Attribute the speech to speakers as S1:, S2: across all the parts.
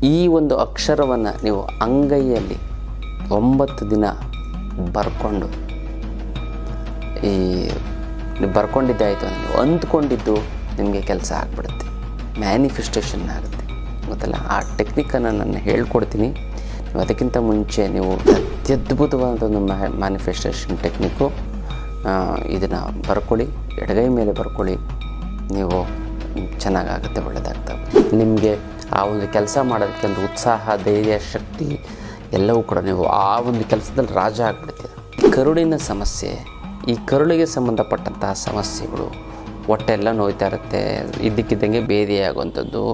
S1: ಈ ಒಂದು ಅಕ್ಷರವನ್ನು ನೀವು ಅಂಗೈಯಲ್ಲಿ 9 ದಿನ ಬರ್ಕೊಂಡು ನೀವು ಬರ್ಕೊಂಡಿದ್ದೆ ಆಯಿತು ಅಂದರೆ ನೀವು ಅಂದ್ಕೊಂಡಿದ್ದು ನಿಮಗೆ ಕೆಲಸ ಆಗಿಬಿಡುತ್ತೆ, ಮ್ಯಾನಿಫೆಸ್ಟೇಷನ್ ಆಗುತ್ತೆ. ಗೊತ್ತಲ್ಲ, ಆ ಟೆಕ್ನಿಕನ್ನು ನಾನು ಹೇಳ್ಕೊಡ್ತೀನಿ. ನೀವು ಅದಕ್ಕಿಂತ ಮುಂಚೆ ನೀವು ಅತ್ಯದ್ಭುತವಾದ ಒಂದು ಮ್ಯಾನಿಫೆಸ್ಟೇಷನ್ ಟೆಕ್ನಿಕ್ಕು, ಇದನ್ನು ಬರ್ಕೊಳ್ಳಿ, ಎಡಗೈ ಮೇಲೆ ಬರ್ಕೊಳ್ಳಿ. ನೀವು ಚೆನ್ನಾಗಾಗುತ್ತೆ, ಒಳ್ಳೆಯದಾಗ್ತವೆ. ನಿಮಗೆ ಆ ಒಂದು ಕೆಲಸ ಮಾಡೋದಕ್ಕೆ ಒಂದು ಉತ್ಸಾಹ, ಧೈರ್ಯ, ಶಕ್ತಿ ಎಲ್ಲವೂ ಕೂಡ ನೀವು ಆ ಒಂದು ಕೆಲಸದಲ್ಲಿ ರಾಜ ಆಗಿಬಿಡ್ತೀರ. ಕರುಳಿನ ಸಮಸ್ಯೆ, ಈ ಕರುಳಿಗೆ ಸಂಬಂಧಪಟ್ಟಂತಹ ಸಮಸ್ಯೆಗಳು, ಹೊಟ್ಟೆಲ್ಲ ನೋಯ್ತಾ ಇರುತ್ತೆ, ಇದ್ದಕ್ಕಿದ್ದಂಗೆ ಬೇದಿಯಾಗುವಂಥದ್ದು,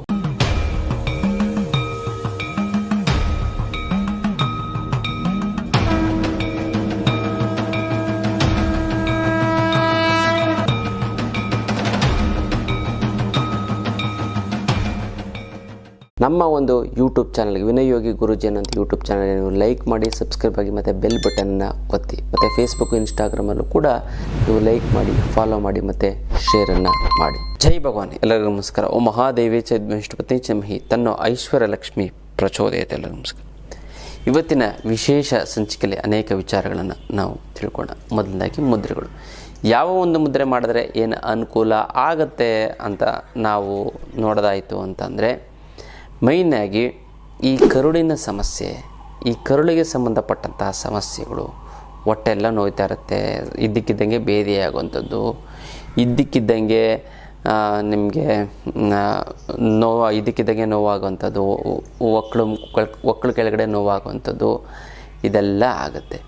S1: ನಮ್ಮ ಒಂದು ಯೂಟ್ಯೂಬ್ ಚಾನಲ್ಗೆ ವಿನಯ್ ಯೋಗಿ ಗುರೂಜಿ ಅನ್ನೋ ಯೂಟ್ಯೂಬ್ ಚಾನಲ್ ನೀವು ಲೈಕ್ ಮಾಡಿ, ಸಬ್ಸ್ಕ್ರೈಬ್ ಆಗಿ, ಮತ್ತು ಬೆಲ್ ಬಟನ್ನ ಒತ್ತಿ. ಮತ್ತು ಫೇಸ್ಬುಕ್, ಇನ್ಸ್ಟಾಗ್ರಾಮಲ್ಲೂ ಕೂಡ ನೀವು ಲೈಕ್ ಮಾಡಿ, ಫಾಲೋ ಮಾಡಿ, ಮತ್ತು ಶೇರನ್ನು ಮಾಡಿ. ಜೈ ಭಗವಾನ್. ಎಲ್ಲರಿಗೂ ನಮಸ್ಕಾರ. ಓ ಮಹಾದೇವಿ ಚ ವಿಷ್ಣುಪತಿ ಚಮಹಿ ತನ್ನೋ ಐಶ್ವರ್ಯ ಲಕ್ಷ್ಮಿ ಪ್ರಚೋದಯತೆ. ಎಲ್ಲರಿಗೂ ನಮಸ್ಕಾರ. ಇವತ್ತಿನ ವಿಶೇಷ ಸಂಚಿಕೆಯಲ್ಲಿ ಅನೇಕ ವಿಚಾರಗಳನ್ನು ನಾವು ತಿಳ್ಕೊಳ್ಳೋಣ. ಮೊದಲನೇದಾಗಿ ಮುದ್ರೆಗಳು. ಯಾವ ಒಂದು ಮುದ್ರೆ ಮಾಡಿದ್ರೆ ಏನು ಅನುಕೂಲ ಆಗತ್ತೆ ಅಂತ ನಾವು ನೋಡೋದಾಯಿತು ಅಂತಂದರೆ, ಮೈನಾಗಿ ಈ ಕರುಳಿನ ಸಮಸ್ಯೆ, ಈ ಕರುಳಿಗೆ ಸಂಬಂಧಪಟ್ಟಂತಹ ಸಮಸ್ಯೆಗಳು, ಹೊಟ್ಟೆಲ್ಲ ನೋಯ್ತಾ ಇರುತ್ತೆ, ಇದ್ದಕ್ಕಿದ್ದಂಗೆ ಬೇದಿಯಾಗುವಂಥದ್ದು, ಇದ್ದಕ್ಕಿದ್ದಂಗೆ ನಿಮಗೆ ಇದ್ದಕ್ಕಿದ್ದಂಗೆ ನೋವಾಗುವಂಥದ್ದು, ಒಕ್ಕಳು ಕೆಳಗಡೆ ನೋವಾಗುವಂಥದ್ದು, ಇದೆಲ್ಲ ಆಗುತ್ತೆ.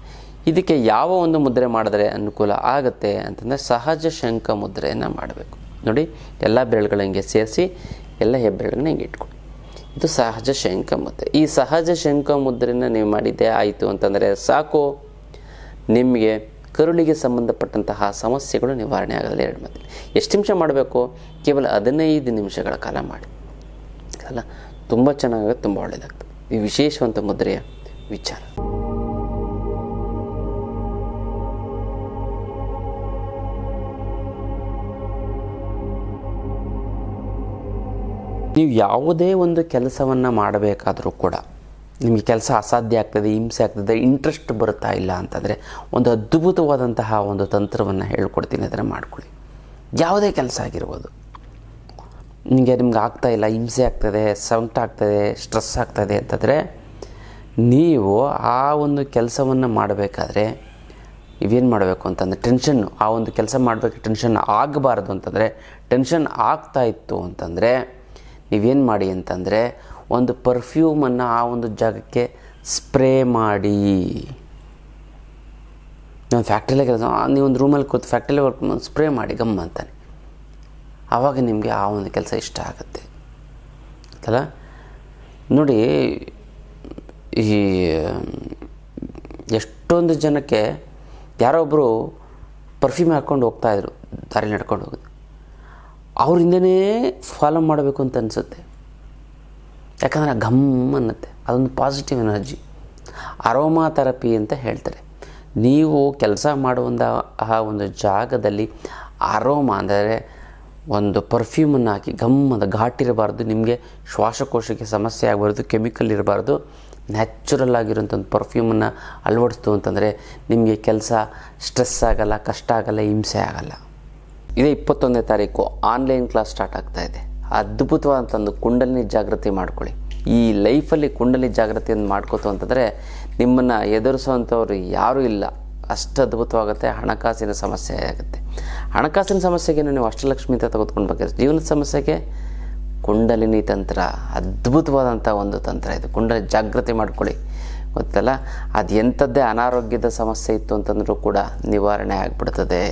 S1: ಇದಕ್ಕೆ ಯಾವ ಒಂದು ಮುದ್ರೆ ಮಾಡಿದ್ರೆ ಅನುಕೂಲ ಆಗುತ್ತೆ ಅಂತಂದರೆ ಸಹಜ ಶಂಖ ಮುದ್ರೆಯನ್ನು ಮಾಡಬೇಕು. ನೋಡಿ, ಎಲ್ಲ ಬೆರಳುಗಳು ಹಿಂಗೆ ಸೇರಿಸಿ ಎಲ್ಲ ಹೆಬ್ಬೆರಳುಗಳನ್ನ ಹಿಂಗೆ ಇಟ್ಕೊಂಡು, ಇದು ಸಹಜ ಶಂಖ ಮುದ್ರೆ. ಈ ಸಹಜ ಶಂಖ ಮುದ್ರೆನ ನೀವು ಮಾಡಿದ್ದೆ ಆಯಿತು ಅಂತಂದರೆ ಸಾಕು, ನಿಮಗೆ ಕರುಳಿಗೆ ಸಂಬಂಧಪಟ್ಟಂತಹ ಸಮಸ್ಯೆಗಳು ನಿವಾರಣೆ ಆಗೋದಿಲ್ಲ. 2 ಮಧ್ಯೆ ಎಷ್ಟು ನಿಮಿಷ ಮಾಡಬೇಕು? ಕೇವಲ 15 ನಿಮಿಷಗಳ ಕಾಲ ಮಾಡಿ ಅಲ್ಲ, ತುಂಬ ಚೆನ್ನಾಗುತ್ತೆ, ತುಂಬ ಒಳ್ಳೆಯದಾಗ್ತದೆ. ಈ ವಿಶೇಷವಂತ ಮುದ್ರೆಯ ವಿಚಾರ. ನೀವು ಯಾವುದೇ ಒಂದು ಕೆಲಸವನ್ನು ಮಾಡಬೇಕಾದರೂ ಕೂಡ ನಿಮಗೆ ಕೆಲಸ ಅಸಾಧ್ಯ ಆಗ್ತದೆ, ಹಿಂಸೆ ಆಗ್ತದೆ, ಇಂಟ್ರೆಸ್ಟ್ ಬರುತ್ತಾ ಇಲ್ಲ ಅಂತಂದರೆ ಒಂದು ಅದ್ಭುತವಾದಂತಹ ಒಂದು ತಂತ್ರವನ್ನು ಹೇಳ್ಕೊಡ್ತೀನಿ. ಅದನ್ನು ಮಾಡ್ಕೊಳ್ಳಿ. ಯಾವುದೇ ಕೆಲಸ ಆಗಿರ್ಬೋದು, ನಿಮಗೆ ಆಗ್ತಾಯಿಲ್ಲ, ಹಿಂಸೆ ಆಗ್ತದೆ, ಸಂಕಟ ಆಗ್ತದೆ, ಸ್ಟ್ರೆಸ್ ಆಗ್ತದೆ ಅಂತಂದರೆ, ನೀವು ಆ ಒಂದು ಕೆಲಸವನ್ನು ಮಾಡಬೇಕಾದ್ರೆ ಇವೇನು ಮಾಡಬೇಕು ಅಂತಂದರೆ, ಟೆನ್ಷನ್ನು, ಆ ಒಂದು ಕೆಲಸ ಮಾಡಬೇಕು, ಟೆನ್ಷನ್ ಆಗಬಾರ್ದು ಅಂತಂದರೆ, ಟೆನ್ಷನ್ ಆಗ್ತಾಯಿತ್ತು ಅಂತಂದರೆ ನೀವೇನು ಮಾಡಿ ಅಂತಂದರೆ, ಒಂದು ಪರ್ಫ್ಯೂಮನ್ನು ಆ ಒಂದು ಜಾಗಕ್ಕೆ ಸ್ಪ್ರೇ ಮಾಡಿ. ನಾನು ಫ್ಯಾಕ್ಟ್ರಿಲೇ ಕೆಲಸ, ನೀವೊಂದು ರೂಮಲ್ಲಿ ಕೂತು ಫ್ಯಾಕ್ಟ್ರಿಲೇ ವರ್ಕ್ ಸ್ಪ್ರೇ ಮಾಡಿ ಗಮ್ಮ ಅಂತಾನೆ. ಆವಾಗ ನಿಮಗೆ ಆ ಒಂದು ಕೆಲಸ ಇಷ್ಟ ಆಗುತ್ತೆ ಅಲ್ಲ. ನೋಡಿ, ಈ ಎಷ್ಟೊಂದು ಜನಕ್ಕೆ ಯಾರೋ ಒಬ್ಬರು ಪರ್ಫ್ಯೂಮ್ ಹಾಕ್ಕೊಂಡು ಹೋಗ್ತಾಯಿದ್ರು, ದಾರಿ ನಡ್ಕೊಂಡು ಹೋಗೋದು, ಅವರಿಂದನೇ ಫಾಲೋ ಮಾಡಬೇಕು ಅಂತ ಅನಿಸುತ್ತೆ. ಯಾಕಂದರೆ ಘಮ್ ಅನ್ನತ್ತೆ, ಅದೊಂದು ಪಾಸಿಟಿವ್ ಎನರ್ಜಿ. ಅರೋಮಾ ಥೆರಪಿ ಅಂತ ಹೇಳ್ತಾರೆ. ನೀವು ಕೆಲಸ ಮಾಡುವಂಥ ಆ ಒಂದು ಜಾಗದಲ್ಲಿ ಅರೋಮಾ ಅಂದರೆ ಒಂದು ಪರ್ಫ್ಯೂಮನ್ನು ಹಾಕಿ, ಘಮ್ ಅಂತ ಘಾಟಿರಬಾರ್ದು, ನಿಮಗೆ ಶ್ವಾಸಕೋಶಕ್ಕೆ ಸಮಸ್ಯೆ ಆಗಬಾರ್ದು, ಕೆಮಿಕಲ್ ಇರಬಾರ್ದು, ನ್ಯಾಚುರಲ್ ಆಗಿರೋಂಥ ಒಂದು ಪರ್ಫ್ಯೂಮನ್ನು ಅಳವಡಿಸ್ತು ಅಂತಂದರೆ ನಿಮಗೆ ಕೆಲಸ ಸ್ಟ್ರೆಸ್ ಆಗಲ್ಲ, ಕಷ್ಟ ಆಗಲ್ಲ, ಹಿಂಸೆ ಆಗಲ್ಲ. ಇದೇ 21ನೇ ತಾರೀಕು ಆನ್ಲೈನ್ ಕ್ಲಾಸ್ ಸ್ಟಾರ್ಟ್ ಆಗ್ತಾಯಿದೆ. ಅದ್ಭುತವಾದಂಥ ಒಂದು ಕುಂಡಲಿನಿ ಜಾಗೃತಿ ಮಾಡ್ಕೊಳ್ಳಿ. ಈ ಲೈಫಲ್ಲಿ ಕುಂಡಲಿ ಜಾಗೃತಿಯನ್ನು ಮಾಡ್ಕೋತು ಅಂತಂದರೆ ನಿಮ್ಮನ್ನು ಎದುರಿಸುವಂಥವ್ರು ಯಾರೂ ಇಲ್ಲ, ಅಷ್ಟು ಅದ್ಭುತವಾಗುತ್ತೆ. ಹಣಕಾಸಿನ ಸಮಸ್ಯೆ ಆಗುತ್ತೆ. ಹಣಕಾಸಿನ ಸಮಸ್ಯೆಗೆ ನೀವು ಅಷ್ಟಲಕ್ಷ್ಮಿ ಅಂತ ತೆಗೆದುಕೊಂಡು ಬೇಕಾದ್ರೆ, ಜೀವನದ ಸಮಸ್ಯೆಗೆ ಕುಂಡಲಿನಿ ತಂತ್ರ ಅದ್ಭುತವಾದಂಥ ಒಂದು ತಂತ್ರ ಇದು. ಕುಂಡಲಿ ಜಾಗೃತಿ ಮಾಡ್ಕೊಳ್ಳಿ, ಗೊತ್ತಲ್ಲ. ಅದು ಎಂಥದ್ದೇ ಅನಾರೋಗ್ಯದ ಸಮಸ್ಯೆ ಇತ್ತು ಅಂತಂದರೂ ಕೂಡ ನಿವಾರಣೆ ಆಗಿಬಿಡ್ತದೆ,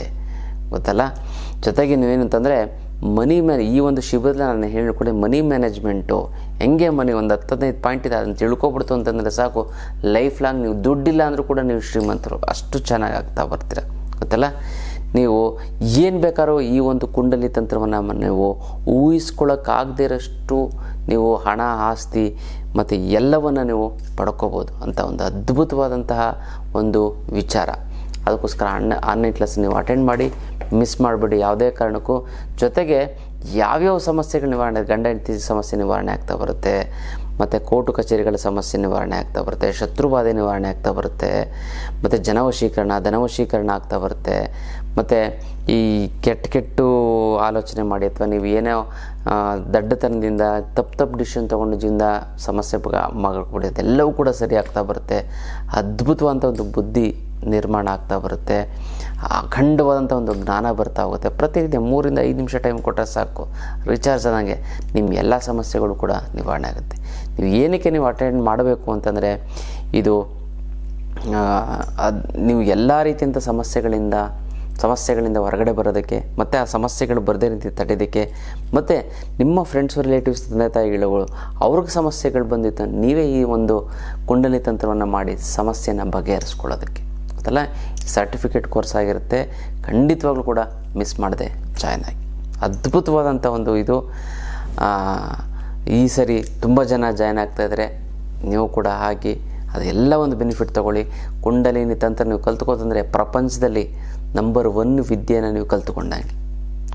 S1: ಗೊತ್ತಲ್ಲ. ಜೊತೆಗೆ ನೀವೇನಂತಂದರೆ ಮನಿ ಈ ಒಂದು ಶಿಬಿರದಲ್ಲಿ ನಾನು ಹೇಳಿಕೊಡಿ, ಮನಿ ಮ್ಯಾನೇಜ್ಮೆಂಟು ಹೆಂಗೆ ಮನಿ ಒಂದು 10-15 ಪಾಯಿಂಟ್ ಇದೆ, ಅದನ್ನು ತಿಳ್ಕೊಬಿಡ್ತು ಅಂತಂದರೆ ಸಾಕು, ಲೈಫ್ ಲಾಂಗ್ ನೀವು ದುಡ್ಡಿಲ್ಲ ಅಂದರೂ ಕೂಡ ನೀವು ಶ್ರೀಮಂತರು, ಅಷ್ಟು ಚೆನ್ನಾಗಿ ಆಗ್ತಾ ಬರ್ತೀರ, ಗೊತ್ತಲ್ಲ. ನೀವು ಏನು ಬೇಕಾದ್ರೂ ಈ ಒಂದು ಕುಂಡಲಿ ತಂತ್ರವನ್ನು ನೀವು ಊಹಿಸ್ಕೊಳ್ಳೋಕ್ಕಾಗದೇ ಇರೋಷ್ಟು ನೀವು ಹಣ, ಆಸ್ತಿ ಮತ್ತು ಎಲ್ಲವನ್ನು ನೀವು ಪಡ್ಕೋಬೋದು ಅಂತ ಒಂದು ಅದ್ಭುತವಾದಂತಹ ಒಂದು ವಿಚಾರ. ಅದಕ್ಕೋಸ್ಕರ ಆನ್ಲೈನ್ ಕ್ಲಾಸ್ ನೀವು ಅಟೆಂಡ್ ಮಾಡಿ, ಮಿಸ್ ಮಾಡಬೇಡಿ ಯಾವುದೇ ಕಾರಣಕ್ಕೂ. ಜೊತೆಗೆ ಯಾವ್ಯಾವ ಸಮಸ್ಯೆಗಳು ನಿವಾರಣೆ, ಗಂಡ ಹೆಂಡತಿ ಸಮಸ್ಯೆ ನಿವಾರಣೆ ಆಗ್ತಾ ಬರುತ್ತೆ, ಮತ್ತು ಕೋರ್ಟು ಕಚೇರಿಗಳ ಸಮಸ್ಯೆ ನಿವಾರಣೆ ಆಗ್ತಾ ಬರುತ್ತೆ, ಶತ್ರುಬಾಧೆ ನಿವಾರಣೆ ಆಗ್ತಾ ಬರುತ್ತೆ, ಮತ್ತು ಧನವಶೀಕರಣ ಆಗ್ತಾ ಬರುತ್ತೆ. ಮತ್ತು ಈ ಕೆಟ್ಟು ಆಲೋಚನೆ ಮಾಡಿ ಅಥವಾ ನೀವು ಏನೋ ದಡ್ಡತನದಿಂದ ತಪ್ಪು ಡಿಸಿಷನ್ ತೊಗೊಂಡಿದ್ದರಿಂದ ಸಮಸ್ಯೆ ಮಾಡ್ಕೊಬಿಡುತ್ತೆ, ಎಲ್ಲವೂ ಕೂಡ ಸರಿ ಆಗ್ತಾ ಬರುತ್ತೆ. ಅದ್ಭುತವಾದಂಥ ಒಂದು ಬುದ್ಧಿ ನಿರ್ಮಾಣ ಆಗ್ತಾ ಬರುತ್ತೆ, ಅಖಂಡವಾದಂಥ ಒಂದು ಜ್ಞಾನ ಬರ್ತಾ ಹೋಗುತ್ತೆ. ಪ್ರತಿನಿತ್ಯ 3 ರಿಂದ 5 ನಿಮಿಷ ಟೈಮ್ ಕೊಟ್ಟರೆ ಸಾಕು, ರೀಚಾರ್ಜ್ ಆದಂಗೆ ನಿಮ್ಮ ಎಲ್ಲ ಸಮಸ್ಯೆಗಳು ಕೂಡ ನಿವಾರಣೆ ಆಗುತ್ತೆ. ನೀವು ಏನಕ್ಕೆ ನೀವು ಅಟೆಂಡ್ ಮಾಡಬೇಕು ಅಂತಂದರೆ ಇದು ನೀವು ಎಲ್ಲ ರೀತಿಯಂಥ ಸಮಸ್ಯೆಗಳಿಂದ ಹೊರಗಡೆ ಬರೋದಕ್ಕೆ, ಮತ್ತು ಆ ಸಮಸ್ಯೆಗಳು ಬರದೇ ರೀತಿ ತಡೆಯೋದಕ್ಕೆ, ಮತ್ತು ನಿಮ್ಮ ಫ್ರೆಂಡ್ಸ್ ರಿಲೇಟಿವ್ಸ್ ತಂದೆ ತಾಯಿಗಳು ಅವ್ರಿಗೆ ಸಮಸ್ಯೆಗಳು ಬಂದಿತ್ತು, ನೀವೇ ಈ ಒಂದು ಕುಂಡಲಿ ತಂತ್ರವನ್ನು ಮಾಡಿ ಸಮಸ್ಯೆನ ಬಗೆಹರಿಸ್ಕೊಳ್ಳೋದಕ್ಕೆ ಗೊತ್ತಲ್ಲ. ಸರ್ಟಿಫಿಕೇಟ್ ಕೋರ್ಸ್ ಆಗಿರುತ್ತೆ, ಖಂಡಿತವಾಗ್ಲೂ ಕೂಡ ಮಿಸ್ ಮಾಡದೆ ಜಾಯ್ನ್ ಆಗಿ. ಅದ್ಭುತವಾದಂಥ ಒಂದು ಇದು ಈ ಸರಿ ತುಂಬ ಜನ ಜಾಯ್ನ್ ಆಗ್ತಾಯಿದ್ದಾರೆ, ನೀವು ಕೂಡ ಆಗಿ ಅದೆಲ್ಲ ಒಂದು ಬೆನಿಫಿಟ್ ತೊಗೊಳ್ಳಿ. ಕುಂಡಲಿನಿ ತಂತ್ರ ನೀವು ಕಲ್ತ್ಕೋತಂದರೆ ಪ್ರಪಂಚದಲ್ಲಿ ನಂಬರ್ 1 ವಿದ್ಯೆಯನ್ನು ನೀವು ಕಲ್ತ್ಕೊಂಡಂಗೆ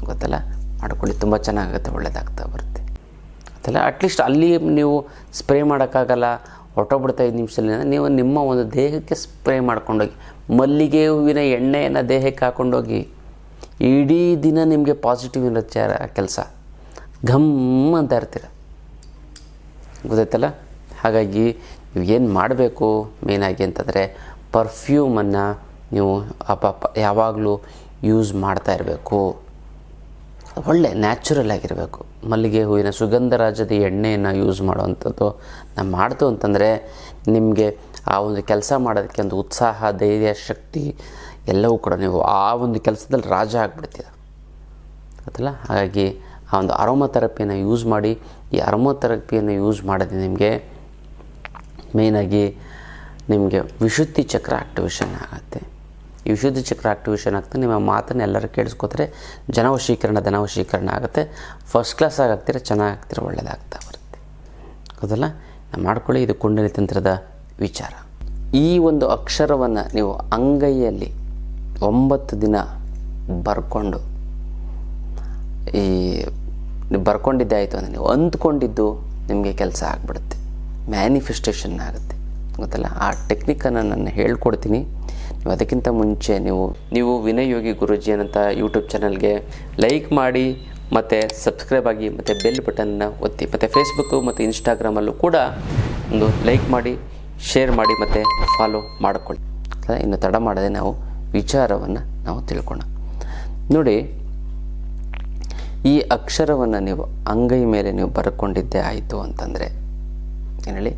S1: ಗೊತ್ತಲ್ಲ. ಮಾಡ್ಕೊಳ್ಳಿ, ತುಂಬ ಚೆನ್ನಾಗುತ್ತೆ, ಒಳ್ಳೆಯದಾಗ್ತಾ ಬರುತ್ತೆ ಗೊತ್ತಲ್ಲ. ಅಟ್ಲೀಸ್ಟ್ ಅಲ್ಲಿ ನೀವು ಸ್ಪ್ರೇ ಮಾಡೋಕ್ಕಾಗಲ್ಲ, ಹೊರಟೋಗ್ಬಿಡ್ತಾ 5 ನಿಮಿಷದಲ್ಲಿ, ನೀವು ನಿಮ್ಮ ಒಂದು ದೇಹಕ್ಕೆ ಸ್ಪ್ರೇ ಮಾಡ್ಕೊಂಡೋಗಿ, ಮಲ್ಲಿಗೆ ಹೂವಿನ ಎಣ್ಣೆಯನ್ನು ದೇಹಕ್ಕೆ ಹಾಕ್ಕೊಂಡೋಗಿ ಇಡೀ ದಿನ ನಿಮಗೆ ಪಾಸಿಟಿವ್ ಇರುತ್ತೆ ಕೆಲಸ, ಘಮ್ ಅಂತ ಇರ್ತೀರ ಗೊತ್ತಾಯ್ತಲ್ಲ. ಹಾಗಾಗಿ ನೀವು ಏನು ಮಾಡಬೇಕು ಮೇಯ್ನಾಗಿ ಅಂತಂದರೆ ಪರ್ಫ್ಯೂಮನ್ನು ನೀವು ಯಾವಾಗಲೂ ಯೂಸ್ ಮಾಡ್ತಾ ಇರಬೇಕು. ಒಳ್ಳೆ ನ್ಯಾಚುರಲ್ ಆಗಿರಬೇಕು. ಮಲ್ಲಿಗೆ ಹೂವಿನ ಸುಗಂಧರಾಜದ ಎಣ್ಣೆಯನ್ನು ಯೂಸ್ ಮಾಡುವಂಥದ್ದು ನಾವು ಮಾಡ್ತು ಅಂತಂದರೆ ನಿಮಗೆ ಆ ಒಂದು ಕೆಲಸ ಮಾಡೋದಕ್ಕೆ ಒಂದು ಉತ್ಸಾಹ, ಧೈರ್ಯ, ಶಕ್ತಿ ಎಲ್ಲವೂ ಕೂಡ ನೀವು ಆ ಒಂದು ಕೆಲಸದಲ್ಲಿ ರಾಜ ಆಗಿಬಿಡ್ತೀರ ಗೊತ್ತಲ್ಲ. ಹಾಗಾಗಿ ಆ ಒಂದು ಅರೋಮಥೆರಪಿಯನ್ನು ಯೂಸ್ ಮಾಡಿ. ಈ ಅರೋಮಥೆರಪಿಯನ್ನು ಯೂಸ್ ಮಾಡೋದು ನಿಮಗೆ ಮೇಯ್ನಾಗಿ ನಿಮಗೆ ವಿಶುದ್ಧಿ ಚಕ್ರ ಆಕ್ಟಿವೇಶನ್ ಆಗುತ್ತೆ. ಈ ವಿಶುದ್ಧಿ ಚಕ್ರ ಆಕ್ಟಿವೇಶನ್ ಆಗ್ತದೆ, ನಿಮ್ಮ ಮಾತನ್ನು ಎಲ್ಲರೂ ಕೇಳಿಸ್ಕೋತಾರೆ, ಧನವಶೀಕರಣ ಆಗುತ್ತೆ, ಫಸ್ಟ್ ಕ್ಲಾಸ್ ಆಗ್ತೀರ, ಚೆನ್ನಾಗ್ತೀರ, ಒಳ್ಳೆಯದಾಗ್ತಾ ಬರುತ್ತೆ ಗೊತ್ತಲ್ಲ. ಮಾಡ್ಕೊಳ್ಳಿ. ಇದು ಕುಂಡಲಿ ತಂತ್ರದ ವಿಚಾರ. ಈ ಒಂದು ಅಕ್ಷರವನ್ನು ನೀವು ಅಂಗೈಯಲ್ಲಿ 9 ದಿನ ಬರ್ಕೊಂಡು ಬರ್ಕೊಂಡಿದ್ದೆ ಆಯಿತು ಅಂದರೆ ನೀವು ಅಂದ್ಕೊಂಡಿದ್ದು ನಿಮಗೆ ಕೆಲಸ ಆಗಿಬಿಡುತ್ತೆ, ಮ್ಯಾನಿಫೆಸ್ಟೇಷನ್ ಆಗುತ್ತೆ ಗೊತ್ತಲ್ಲ. ಆ ಟೆಕ್ನಿಕನ್ನು ನಾನು ಹೇಳ್ಕೊಡ್ತೀನಿ. ನೀವು ಅದಕ್ಕಿಂತ ಮುಂಚೆ ನೀವು ವಿನಯ್ ಯೋಗಿ ಗುರೂಜಿ ಅಂತ ಯೂಟ್ಯೂಬ್ ಚಾನಲ್ಗೆ ಲೈಕ್ ಮಾಡಿ ಮತ್ತು ಸಬ್ಸ್ಕ್ರೈಬ್ ಆಗಿ ಮತ್ತು ಬೆಲ್ ಬಟನ್ನ ಒತ್ತಿ, ಮತ್ತು ಫೇಸ್ಬುಕ್ಕು ಮತ್ತು ಇನ್ಸ್ಟಾಗ್ರಾಮಲ್ಲೂ ಕೂಡ ಒಂದು ಲೈಕ್ ಮಾಡಿ, ಶೇರ್ ಮಾಡಿ ಮತ್ತು ಫಾಲೋ ಮಾಡಿಕೊಳ್ಳಿ. ಇನ್ನು ತಡ ಮಾಡದೆ ನಾವು ವಿಚಾರವನ್ನು ನಾವು ತಿಳ್ಕೊಳ್ಳೋಣ. ನೋಡಿ, ಈ ಅಕ್ಷರವನ್ನು ನೀವು ಅಂಗೈ ಮೇಲೆ ನೀವು ಬರ್ಕೊಂಡಿದ್ದೇ ಆಯಿತು ಅಂತಂದರೆ ಏನು ಹೇಳಿ,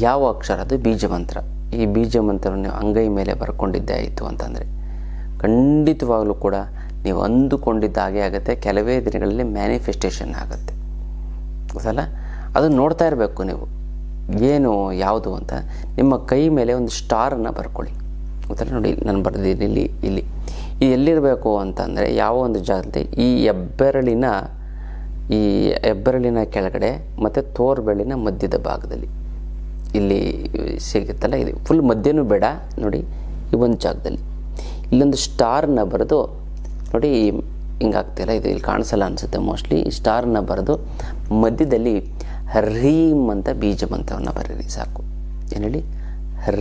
S1: ಯಾವ ಅಕ್ಷರ? ಅದು ಬೀಜ ಮಂತ್ರ. ಈ ಬೀಜ ಮಂತ್ರವನ್ನು ನೀವು ಅಂಗೈ ಮೇಲೆ ಬರ್ಕೊಂಡಿದ್ದೇ ಆಯಿತು ಅಂತಂದರೆ ಖಂಡಿತವಾಗಲೂ ಕೂಡ ನೀವು ಅಂದುಕೊಂಡಿದ್ದ ಹಾಗೆ ಆಗುತ್ತೆ. ಕೆಲವೇ ದಿನಗಳಲ್ಲಿ ಮ್ಯಾನಿಫೆಸ್ಟೇಷನ್ ಆಗುತ್ತೆ ಗೊತ್ತಲ್ಲ. ಅದನ್ನು ನೋಡ್ತಾ ಇರಬೇಕು ನೀವು, ಏನು ಯಾವುದು ಅಂತ. ನಿಮ್ಮ ಕೈ ಮೇಲೆ ಒಂದು ಸ್ಟಾರನ್ನು ಬರ್ಕೊಳ್ಳಿ ಗೊತ್ತಲ್ಲ. ನೋಡಿ, ನಾನು ಬರೆದಿದ್ದೀನಿ ಇಲ್ಲಿ ಇದು ಎಲ್ಲಿರಬೇಕು ಅಂತಂದರೆ ಯಾವ ಒಂದು ಜಾಗದಲ್ಲಿ ಈ ಹೆಬ್ಬೆರಳಿನ ಕೆಳಗಡೆ ಮತ್ತು ತೋರ್ಬೆರಳಿನ ಮಧ್ಯದ ಭಾಗದಲ್ಲಿ ಇಲ್ಲಿ ಸಿಗುತ್ತಲ್ಲ, ಇದು ಫುಲ್ ಮಧ್ಯನೂ ಬೇಡ. ನೋಡಿ, ಈ ಒಂದು ಜಾಗದಲ್ಲಿ ಇಲ್ಲೊಂದು ಸ್ಟಾರನ್ನ ಬರೆದು ನೋಡಿ, ಹಿಂಗಾಗ್ತಿಲ್ಲ, ಇದು ಇಲ್ಲಿ ಕಾಣಿಸಲ್ಲ ಅನಿಸುತ್ತೆ ಮೋಸ್ಟ್ಲಿ. ಈ ಸ್ಟಾರನ್ನ ಬರೆದು ಮಧ್ಯದಲ್ಲಿ ರೀಮ್ ಅಂತ ಬೀಜ ಮಂತ್ರವನ್ನು ಬರೀರಿ ಸಾಕು. ಏನು ಹೇಳಿ,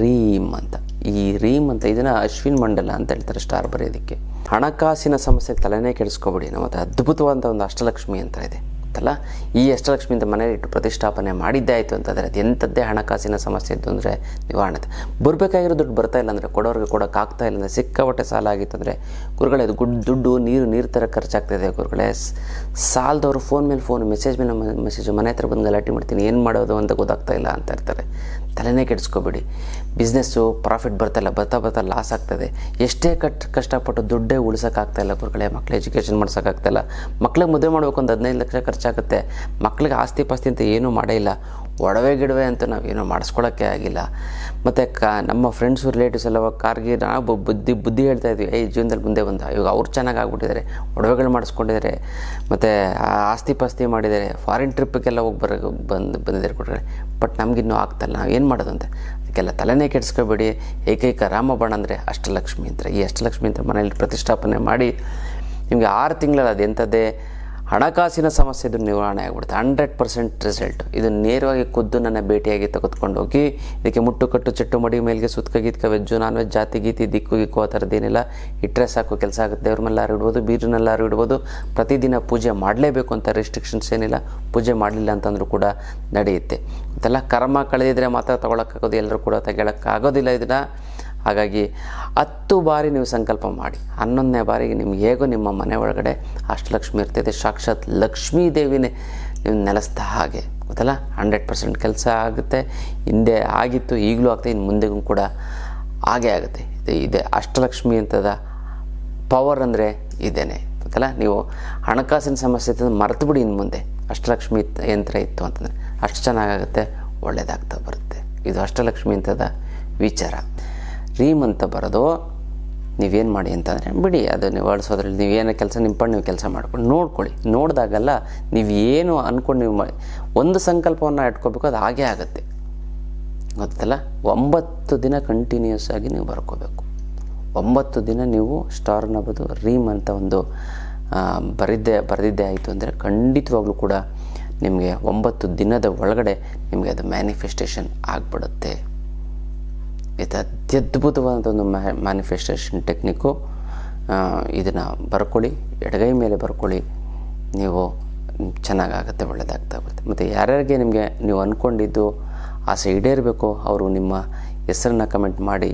S1: ರೀಮ್ ಅಂತ. ಈ ರೀಮ್ ಅಂತ ಇದನ್ನು ಅಶ್ವಿನ್ ಮಂಡಲ ಅಂತ ಹೇಳ್ತಾರೆ ಸ್ಟಾರ್ ಬರೆಯೋದಕ್ಕೆ. ಹಣಕಾಸಿನ ಸಮಸ್ಯೆ ತಲೆನೇ ಕೆಡಿಸ್ಕೊಬೇಡಿ. ಮತ್ತು ಅದ್ಭುತವಾದಂಥ ಒಂದು ಅಷ್ಟಲಕ್ಷ್ಮಿ ಅಂತ ಇದೆ ಅಂತಲ್ಲ. ಈ ಅಷ್ಟಲಕ್ಷ್ಮಿ ಅಂತ ಮನೇಲಿ ಇಟ್ಟು ಪ್ರತಿಷ್ಠಾಪನೆ ಮಾಡಿದ್ದೇ ಆಯಿತು ಅಂತಂದರೆ ಅದು ಎಂಥದ್ದೇ ಹಣಕಾಸಿನ ಸಮಸ್ಯೆ ಇತ್ತು ಅಂದರೆ ನಿವಾರಣೆ. ಬರಬೇಕಾಗಿರೋ ದುಡ್ಡು ಬರ್ತಾ ಇಲ್ಲ ಅಂದರೆ, ಕೊಡೋರಿಗೆ ಕೊಡೋಕ್ಕಾಗ್ತಾ ಇಲ್ಲ ಅಂದರೆ, ಸಿಕ್ಕಾಪಟ್ಟೆ ಸಾಲ ಆಗಿತ್ತು ಅಂದರೆ, ಗುರುಗಳೇ ಅದು ದುಡ್ಡು ನೀರು ಥರ ಖರ್ಚಾಗ್ತಾಯಿದೆ ಗುರುಗಳೇ, ಸಾಲದವರು ಫೋನ್ ಮೇಲೆ ಫೋನ್, ಮೆಸೇಜ್ ಮೇಲೆ ಮೆಸೇಜ್, ಮನೆ ಹತ್ರ ಬಂದು ಗಲಾಟೆ ಮಾಡ್ತೀನಿ, ಏನು ಮಾಡೋದು ಅಂತ ಗೊತ್ತಾಗ್ತಾ ಇಲ್ಲ ಅಂತ ಇರ್ತಾರೆ. ತಲೆನೇ ಕೆಡಿಸ್ಕೊಬೇಡಿ. ಬಿಸ್ನೆಸ್ಸು ಪ್ರಾಫಿಟ್ ಬರ್ತಾ ಲಾಸ್ ಆಗ್ತದೆ. ಎಷ್ಟೇ ಕಷ್ಟಪಟ್ಟು ದುಡ್ಡೇ ಉಳಿಸೋಕ್ಕಾಗ್ತಾಯಿಲ್ಲ ಗುರುಗಳೇ, ಮಕ್ಳು ಎಜುಕೇಷನ್ ಮಾಡ್ಸೋಕ್ಕಾಗ್ತಾಯಿಲ್ಲ, ಮಕ್ಳಿಗೆ ಮದುವೆ ಮಾಡಬೇಕು ಒಂದು 15 ಲಕ್ಷ ಖರ್ಚಾಗುತ್ತೆ, ಮಕ್ಳಿಗೆ ಆಸ್ತಿ ಪಾಸ್ತಿ ಅಂತ ಏನೂ ಮಾಡೇ ಇಲ್ಲ, ಒಡವೆ ಅಂತ ನಾವೇನೂ ಮಾಡಿಸ್ಕೊಳ್ಳೋಕ್ಕೆ ಆಗಿಲ್ಲ. ಮತ್ತು ನಮ್ಮ ಫ್ರೆಂಡ್ಸು ರಿಲೇಟಿವ್ಸ್ ಎಲ್ಲ ಕಾರ್ಗೆ ನಾವು ಬುದ್ಧಿ ಹೇಳ್ತಾ ಇದ್ವಿ, ಜೀವನದಲ್ಲಿ ಮುಂದೆ ಬಂದ, ಇವಾಗ ಅವ್ರು ಚೆನ್ನಾಗಿ ಆಗ್ಬಿಟ್ಟಿದ್ದಾರೆ, ಒಡವೆಗಳು ಮಾಡಿಸ್ಕೊಂಡಿದ್ದಾರೆ, ಮತ್ತು ಆಸ್ತಿ ಪಾಸ್ತಿ ಮಾಡಿದ್ದಾರೆ, ಫಾರಿನ್ ಟ್ರಿಪ್ಪಿಗೆಲ್ಲ ಹೋಗಿ ಬಂದಿದ್ದಾರೆ ಕೊಟ್ಟರೆ. ಬಟ್ ನಮಗಿನ್ನೂ ಆಗ್ತಾಯಿಲ್ಲ, ನಾವು ಏನು ಮಾಡೋದು ಅಂತ. ಅದಕ್ಕೆಲ್ಲ ತಲೆನೇ ಕೆಡಿಸ್ಕೋಬೇಡಿ. ಏಕೈಕ ರಾಮಬಾಣ ಅಂದರೆ ಅಷ್ಟಲಕ್ಷ್ಮಿ ಯಂತ್ರ. ಈ ಅಷ್ಟಲಕ್ಷ್ಮಿ ಯಂತ್ರ ಮನೆಯಲ್ಲಿ ಪ್ರತಿಷ್ಠಾಪನೆ ಮಾಡಿ ನಿಮಗೆ 6 ತಿಂಗಳಲ್ಲಿ ಅದು ಎಂಥದ್ದೇ ಹಣಕಾಸಿನ ಸಮಸ್ಯೆ ಇದು ನಿವಾರಣೆ ಆಗಿಬಿಡುತ್ತೆ. 100% ರಿಸಲ್ಟ್. ಇದು ನೇರವಾಗಿ ಖುದ್ದು ನನ್ನ ಭೇಟಿಯಾಗಿ ತೆಗೆದುಕೊಂಡು ಹೋಗಿ ಇದಕ್ಕೆ ಮುಟ್ಟು ಕಟ್ಟು ಚೆಟ್ಟು ಮಡಿ ಮೇಲ್ಗೆ ಸುತ್ಕ ಗೀತ್ಕ ವೆಜ್ಜು ನಾನ್ ವೆಜ್ ಜಾತಿ ಗೀತಿ ದಿಕ್ಕು ಗಿಕ್ಕು ಆ ಥರದ್ದೇನಿಲ್ಲ. ಇಟ್ಟರೆ ಸಾಕು ಕೆಲಸ ಆಗುತ್ತೆ. ದೇವ್ರ ಮೇಲಾರು ಇಡ್ಬೋದು, ಬೀರಿನೆಲ್ಲಾರು ಇಡ್ಬೋದು. ಪ್ರತಿದಿನ ಪೂಜೆ ಮಾಡಲೇಬೇಕು ಅಂತ ರೆಸ್ಟ್ರಿಕ್ಷನ್ಸ್ ಏನಿಲ್ಲ. ಪೂಜೆ ಮಾಡಲಿಲ್ಲ ಅಂತಂದ್ರೂ ಕೂಡ ನಡೆಯುತ್ತೆ. ಮತ್ತೆಲ್ಲ ಕರ್ಮ ಕಳೆದಿದ್ರೆ ಮಾತ್ರ ತೊಗೊಳಕ್ಕಾಗೋದು, ಎಲ್ಲರೂ ಕೂಡ ತೆಗೊಳಕ್ಕಾಗೋದಿಲ್ಲ ಇದನ್ನು. ಹಾಗಾಗಿ 10 ಬಾರಿ ನೀವು ಸಂಕಲ್ಪ ಮಾಡಿ, 11ನೇ ಬಾರಿಗೆ ನಿಮ್ಗೆ ಹೇಗೋ ನಿಮ್ಮ ಮನೆ ಒಳಗಡೆ ಅಷ್ಟಲಕ್ಷ್ಮಿ ಇರ್ತಿದೆ. ಸಾಕ್ಷಾತ್ ಲಕ್ಷ್ಮೀ ದೇವಿನೇ ನೀವು ನೆಲೆಸ್ತಾ ಹಾಗೆ ಗೊತ್ತಲ್ಲ. 100% ಕೆಲಸ ಆಗುತ್ತೆ. ಹಿಂದೆ ಆಗಿತ್ತು, ಈಗಲೂ ಆಗ್ತದೆ, ಇನ್ನು ಮುಂದೆಗೂ ಕೂಡ ಹಾಗೇ ಆಗುತ್ತೆ. ಇದೆ ಅಷ್ಟಲಕ್ಷ್ಮಿ ಅಂತದ ಪವರ್ ಅಂದರೆ ಇದೇನೆ ಗೊತ್ತಲ್ಲ. ನೀವು ಹಣಕಾಸಿನ ಸಮಸ್ಯೆ ಇತ್ತು ಮರೆತು ಬಿಡಿ. ಇನ್ನು ಮುಂದೆ ಅಷ್ಟಲಕ್ಷ್ಮಿ ಯಂತ್ರ ಇತ್ತು ಅಂತಂದರೆ ಅಷ್ಟು ಚೆನ್ನಾಗಾಗುತ್ತೆ, ಒಳ್ಳೆಯದಾಗ್ತಾ ಬರುತ್ತೆ. ಇದು ಅಷ್ಟಲಕ್ಷ್ಮಿ ಅಂತದ ವಿಚಾರ. ರೀಮ್ ಅಂತ ಬರೋದು ನೀವೇನು ಮಾಡಿ ಅಂತಂದರೆ ಬಿಡಿ, ಅದು ನೀವು ಅಳಿಸೋದ್ರಲ್ಲಿ ನೀವೇನೋ ಕೆಲಸ ನಿಂಪಣ್ಣು ನೀವು ಕೆಲಸ ಮಾಡ್ಕೊಂಡು ನೋಡ್ಕೊಳ್ಳಿ. ನೋಡಿದಾಗೆಲ್ಲ ನೀವು ಏನು ಅಂದ್ಕೊಂಡು ನೀವು ಒಂದು ಸಂಕಲ್ಪವನ್ನು ಇಟ್ಕೋಬೇಕು, ಅದು ಹಾಗೇ ಆಗುತ್ತೆ ಗೊತ್ತಲ್ಲ. 9 ದಿನ ಕಂಟಿನ್ಯೂಸ್ ಆಗಿ ನೀವು ಬರ್ಕೋಬೇಕು. 9 ದಿನ ನೀವು ಸ್ಟಾರ್ನ ಬದು ರೀಮ್ ಅಂತ ಒಂದು ಬರೆದಿದ್ದೇ ಆಯಿತು ಅಂದರೆ ಖಂಡಿತವಾಗ್ಲೂ ಕೂಡ ನಿಮಗೆ 9 ದಿನದ ಒಳಗಡೆ ನಿಮಗೆ ಅದು ಮ್ಯಾನಿಫೆಸ್ಟೇಷನ್ ಆಗಿಬಿಡುತ್ತೆ. ಇದು ಅತ್ಯದ್ಭುತವಾದ ಒಂದು ಮ್ಯಾನಿಫೆಸ್ಟೇಷನ್ ಟೆಕ್ನಿಕ್ಕು. ಇದನ್ನು ಬರ್ಕೊಳ್ಳಿ, ಎಡಗೈ ಮೇಲೆ ಬರ್ಕೊಳ್ಳಿ, ನೀವು ಚೆನ್ನಾಗಾಗುತ್ತೆ, ಒಳ್ಳೆಯದಾಗ್ತಾ ಬರುತ್ತೆ. ಮತ್ತು ಯಾರ್ಯಾರಿಗೆ ನಿಮಗೆ ನೀವು ಅಂದ್ಕೊಂಡಿದ್ದು ಆಸೆ ಈಡೇರಬೇಕು ಅವರು ನಿಮ್ಮ ಹೆಸರನ್ನು ಕಮೆಂಟ್ ಮಾಡಿ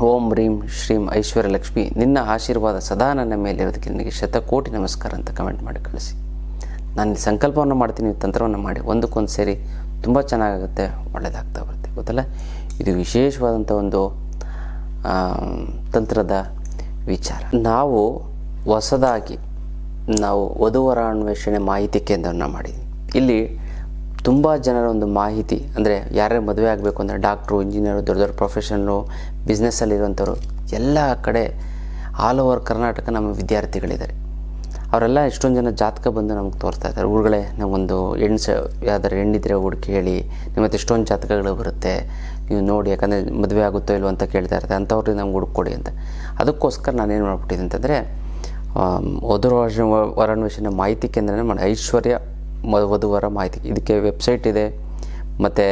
S1: ಓಂ ರೀಂ ಶ್ರೀಂ ಐಶ್ವರ್ಯಲಕ್ಷ್ಮಿ ನಿನ್ನ ಆಶೀರ್ವಾದ ಸದಾ ನನ್ನ ಮೇಲೆ ಇರೋದಕ್ಕೆ ನನಗೆ ಶತಕೋಟಿ ನಮಸ್ಕಾರ ಅಂತ ಕಮೆಂಟ್ ಮಾಡಿ ಕಳಿಸಿ. ನಾನು ಸಂಕಲ್ಪವನ್ನು ಮಾಡ್ತೀನಿ, ತಂತ್ರವನ್ನು ಮಾಡಿ ಒಂದಕ್ಕೊಂದು ಸೇರಿ ತುಂಬ ಚೆನ್ನಾಗಾಗುತ್ತೆ, ಒಳ್ಳೆಯದಾಗ್ತಾ ಬರುತ್ತೆ ಗೊತ್ತಲ್ಲ. ಇದು ವಿಶೇಷವಾದಂಥ ಒಂದು ತಂತ್ರದ ವಿಚಾರ. ನಾವು ಹೊಸದಾಗಿ ವಧುವರ ಅನ್ವೇಷಣೆ ಮಾಹಿತಿ ಕೇಂದ್ರವನ್ನು ಮಾಡಿದ್ವಿ. ಇಲ್ಲಿ ತುಂಬ ಜನರ ಒಂದು ಮಾಹಿತಿ ಅಂದರೆ ಯಾರ್ಯಾರು ಮದುವೆ ಆಗಬೇಕು ಅಂದರೆ ಡಾಕ್ಟ್ರು, ಇಂಜಿನಿಯರು, ದೊಡ್ಡ ದೊಡ್ಡ ಪ್ರೊಫೆಷನ್ನು, ಬಿಸ್ನೆಸ್ಸಲ್ಲಿರುವಂಥವ್ರು ಎಲ್ಲ ಕಡೆ ಆಲ್ ಓವರ್ ಕರ್ನಾಟಕ ನಮ್ಮ ವಿದ್ಯಾರ್ಥಿಗಳಿದ್ದಾರೆ. ಅವರೆಲ್ಲ ಎಷ್ಟೊಂದು ಜನ ಜಾತಕ ಬಂದು ನಮ್ಗೆ ತೋರಿಸ್ತಾ ಇದ್ದಾರೆ. ಊರುಗಳೇ ನಾವೊಂದು ಯಾವ್ದಾರು ಹೆಣ್ಣಿದ್ರೆ ಹುಡುಕಿ ಹೇಳಿ, ನಿಮ್ಮತ್ತು ಎಷ್ಟೊಂದು ಜಾತಕಗಳು ಬರುತ್ತೆ ನೀವು ನೋಡಿ, ಯಾಕಂದರೆ ಮದುವೆ ಆಗುತ್ತೋ ಇಲ್ವೋ ಅಂತ ಕೇಳ್ತಾ ಇರ್ತಾರೆ, ಅಂಥವ್ರಿಗೆ ನಮ್ಗೆ ಹುಡುಕೊಡಿ ಅಂತ. ಅದಕ್ಕೋಸ್ಕರ ನಾನೇನು ಮಾಡ್ಬಿಟ್ಟಿದ್ದೆ ಅಂತಂದರೆ ವಧುವರಾನ್ವೇಷಣೆ ಮಾಹಿತಿ ಕೇಂದ್ರನೇ ಮಾಡಿ ಐಶ್ವರ್ಯ ವಧುವರ ಮಾಹಿತಿ. ಇದಕ್ಕೆ ವೆಬ್ಸೈಟ್ ಇದೆ ಮತ್ತು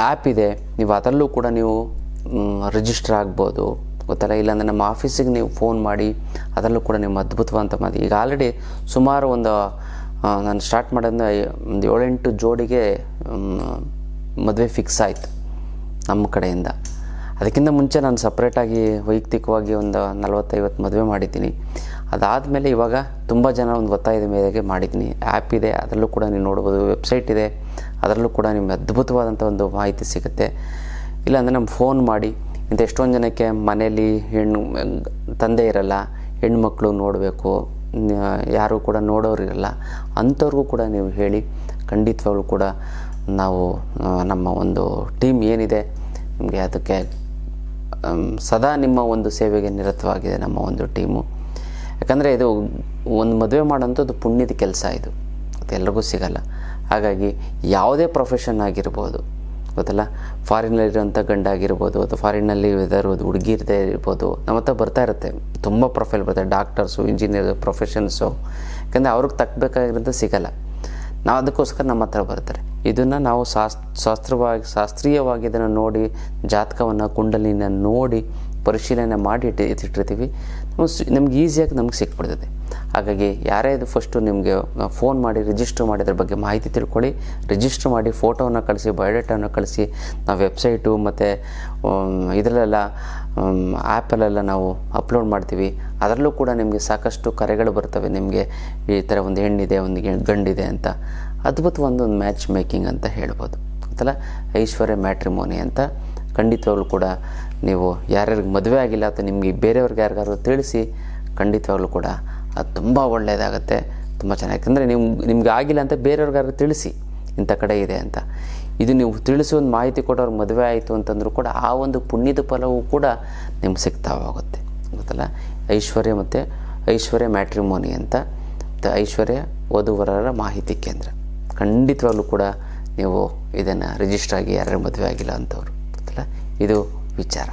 S1: ಆ್ಯಪ್ ಇದೆ. ನೀವು ಅದರಲ್ಲೂ ಕೂಡ ನೀವು ರಿಜಿಸ್ಟರ್ ಆಗ್ಬೋದು ಗೊತ್ತಲ್ಲ. ಇಲ್ಲಾಂದರೆ ನಮ್ಮ ಆಫೀಸಿಗೆ ನೀವು ಫೋನ್ ಮಾಡಿ ಅದರಲ್ಲೂ ಕೂಡ ನಿಮ್ಮ ಅದ್ಭುತವಾದಂಥ ಮಾಹಿತಿ. ಈಗ ಆಲ್ರೆಡಿ ಸುಮಾರು ನಾನು ಸ್ಟಾರ್ಟ್ ಮಾಡೋದ್ರಿಂದ ಒಂದು 7-8 ಜೋಡಿಗೆ ಮದುವೆ ಫಿಕ್ಸ್ ಆಯಿತು ನಮ್ಮ ಕಡೆಯಿಂದ. ಅದಕ್ಕಿಂತ ಮುಂಚೆ ನಾನು ಸಪ್ರೇಟಾಗಿ ವೈಯಕ್ತಿಕವಾಗಿ ಒಂದು 40-50 ಮದುವೆ ಮಾಡಿದ್ದೀನಿ. ಅದಾದಮೇಲೆ ಇವಾಗ ತುಂಬ ಜನ ಒಂದು ಒತ್ತಾಯದ ಮೇರೆಗೆ ಮಾಡಿದ್ದೀನಿ. ಆ್ಯಪ್ ಇದೆ, ಅದರಲ್ಲೂ ಕೂಡ ನೀವು ನೋಡ್ಬೋದು. ವೆಬ್ಸೈಟ್ ಇದೆ, ಅದರಲ್ಲೂ ಕೂಡ ನಿಮಗೆ ಅದ್ಭುತವಾದಂಥ ಒಂದು ಮಾಹಿತಿ ಸಿಗುತ್ತೆ. ಇಲ್ಲಾಂದರೆ ನಮ್ಗೆ ಫೋನ್ ಮಾಡಿ. ಇಂಥ ಎಷ್ಟೊಂದು ಜನಕ್ಕೆ ಮನೇಲಿ ತಂದೆ ಇರಲ್ಲ, ಹೆಣ್ಮಕ್ಳು ನೋಡಬೇಕು, ಯಾರೂ ಕೂಡ ನೋಡೋರಿರಲ್ಲ, ಅಂಥವ್ರಿಗೂ ಕೂಡ ನೀವು ಹೇಳಿ ಖಂಡಿತವಾಗ್ಲೂ ಕೂಡ ನಾವು ನಮ್ಮ ಒಂದು ಟೀಮ್ ಏನಿದೆ ನಿಮಗೆ ಅದಕ್ಕೆ ಸದಾ ನಿಮ್ಮ ಒಂದು ಸೇವೆಗೆ ನಿರತವಾಗಿದೆ ನಮ್ಮ ಒಂದು ಟೀಮು. ಯಾಕಂದರೆ ಇದು ಒಂದು ಮದುವೆ ಮಾಡೋಂಥದ್ದು ಪುಣ್ಯದ ಕೆಲಸ, ಇದು ಅದು ಎಲ್ರಿಗೂ ಸಿಗಲ್ಲ. ಹಾಗಾಗಿ ಯಾವುದೇ ಪ್ರೊಫೆಷನ್ ಆಗಿರ್ಬೋದು ಗೊತ್ತಲ್ಲ, ಫಾರಿನಲ್ಲಿರೋಂಥ ಗಂಡ ಆಗಿರ್ಬೋದು ಅಥವಾ ಫಾರಿನಲ್ಲಿ ಇರೋದು ಹುಡುಗಿ ಇರದೇ ಇರ್ಬೋದು, ನಮ್ಮ ಹತ್ರ ಬರ್ತಾ ಇರುತ್ತೆ ತುಂಬ ಪ್ರೊಫೈಲ್ ಬರ್ತಾರೆ. Doctors, engineers, ಪ್ರೊಫೆಷನ್ಸು. ಯಾಕಂದರೆ ಅವ್ರಿಗೆ ತಕ್ಕಬೇಕಾಗಿರೋದು ಸಿಗಲ್ಲ. ನಾವು ಅದಕ್ಕೋಸ್ಕರ ನಮ್ಮ ಹತ್ರ ಬರ್ತಾರೆ. ಇದನ್ನು ನಾವು ಶಾಸ್ತ್ರೀಯವಾಗಿ ಇದನ್ನು ನೋಡಿ, ಜಾತಕವನ್ನು ಕುಂಡಲಿನ ನೋಡಿ ಪರಿಶೀಲನೆ ಮಾಡಿ ಇಟ್ಟಿರ್ತೀವಿ. ನಮ್ಗೆ ಈಸಿಯಾಗಿ ನಮ್ಗೆ ಸಿಕ್ಬಿಡ್ತದೆ. ಹಾಗಾಗಿ ಯಾರೇ ಇದು ಫಸ್ಟು ನಿಮಗೆ ಫೋನ್ ಮಾಡಿ ರಿಜಿಸ್ಟರ್ ಮಾಡಿ ಅದ್ರ ಬಗ್ಗೆ ಮಾಹಿತಿ ತಿಳ್ಕೊಳ್ಳಿ. ರಿಜಿಸ್ಟರ್ ಮಾಡಿ ಫೋಟೋವನ್ನು ಕಳಿಸಿ, ಬಯೋಡೇಟಾವನ್ನು ಕಳಿಸಿ. ನಾವು ವೆಬ್ಸೈಟು ಮತ್ತು ಇದರಲ್ಲೆಲ್ಲ ಆ್ಯಪಲ್ಲೆಲ್ಲ ನಾವು ಅಪ್ಲೋಡ್ ಮಾಡ್ತೀವಿ. ಅದರಲ್ಲೂ ಕೂಡ ನಿಮಗೆ ಸಾಕಷ್ಟು ಕರೆಗಳು ಬರ್ತವೆ. ನಿಮಗೆ ಈ ಥರ ಒಂದು ಹೆಣ್ಣಿದೆ, ಒಂದು ಗಂಡಿದೆ ಅಂತ. ಅದ್ಭುತವಾದ ಒಂದು ಮ್ಯಾಚ್ ಮೇಕಿಂಗ್ ಅಂತ ಹೇಳ್ಬೋದು ಗೊತ್ತಲ್ಲ, ಐಶ್ವರ್ಯ ಮ್ಯಾಟ್ರಿಮೋನಿ ಅಂತ. ಖಂಡಿತವಾಗ್ಲೂ ಕೂಡ ನೀವು ಯಾರ್ಯಾರಿಗೆ ಮದುವೆ ಆಗಿಲ್ಲ ಅಥವಾ ನಿಮಗೆ ಬೇರೆಯವ್ರಿಗೆ ಯಾರಿಗಾರು ತಿಳಿಸಿ, ಖಂಡಿತವಾಗ್ಲೂ ಕೂಡ ಅದು ತುಂಬ ಒಳ್ಳೆಯದಾಗುತ್ತೆ, ತುಂಬ ಚೆನ್ನಾಗಿ. ಯಾಕಂದರೆ ನಿಮ್ಗೆ ಆಗಿಲ್ಲ ಅಂತ ಬೇರೆಯವ್ರಿಗಾರು ತಿಳಿಸಿ ಇಂಥ ಕಡೆ ಇದೆ ಅಂತ. ಇದು ನೀವು ತಿಳಿಸಿ ಒಂದು ಮಾಹಿತಿ ಕೊಟ್ಟವ್ರಿಗೆ ಮದುವೆ ಆಯಿತು ಅಂತಂದರೂ ಕೂಡ ಆ ಒಂದು ಪುಣ್ಯದ ಫಲವೂ ಕೂಡ ನಿಮ್ಗೆ ಸಿಗ್ತಾ ಹೋಗುತ್ತೆ ಗೊತ್ತಲ್ಲ. ಐಶ್ವರ್ಯ ಮತ್ತು ಐಶ್ವರ್ಯ ಮ್ಯಾಟ್ರಿಮೋನಿ ಅಂತ, ಐಶ್ವರ್ಯ ವಧುವರರ ಮಾಹಿತಿ ಕೇಂದ್ರ. ಖಂಡಿತವಾಗ್ಲೂ ಕೂಡ ನೀವು ಇದನ್ನು ರಿಜಿಸ್ಟರ್ ಆಗಿ ಯಾರ್ಯಾರು ಮದುವೆ ಆಗಿಲ್ಲ ಅಂಥವ್ರು ಗೊತ್ತಲ್ಲ. ಇದು ವಿಚಾರ.